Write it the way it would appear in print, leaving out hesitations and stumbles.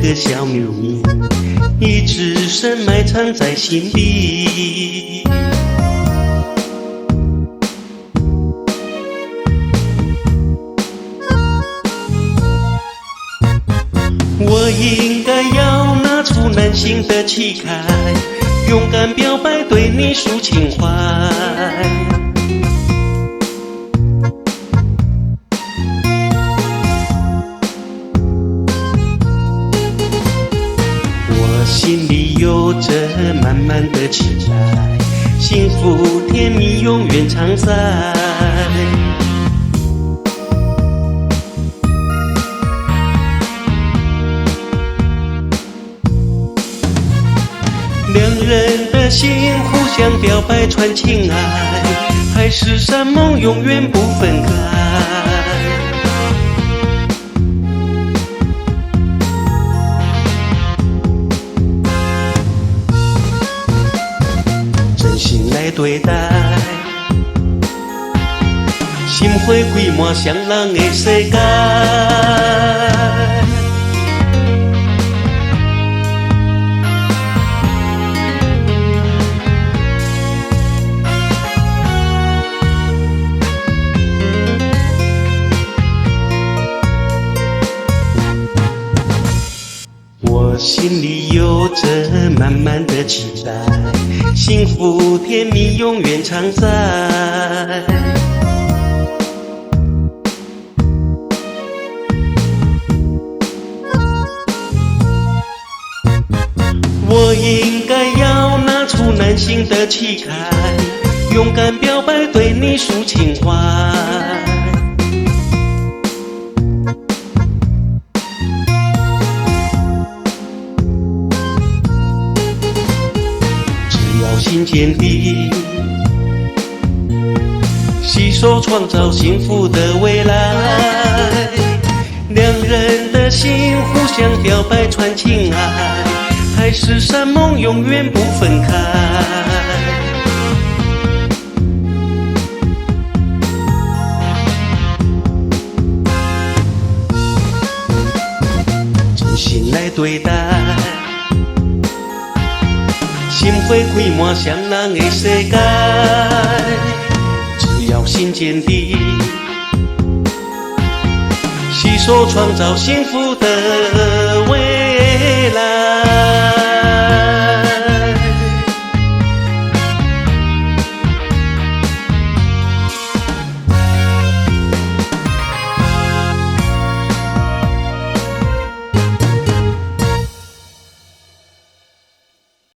个小秘密，一直深埋藏在心底。我应该要拿出男性的气概，勇敢表白，对你抒情怀。我心里有着满满的期待，幸福甜蜜永远常在。两人的心互相表白传情爱，海誓山盟永远不分开。真心来对待，心花开满双人的世界。我心里有着满满的期待，幸福甜蜜永远常在。我应该要拿出男性的气概，勇敢表白，对你抒情怀。心坚定，携手创造幸福的未来。两人的心互相表白传情爱，海誓山盟永远不分开。真心来对待，心花开满双人的世界，只要心坚定，携手创造幸福的未来。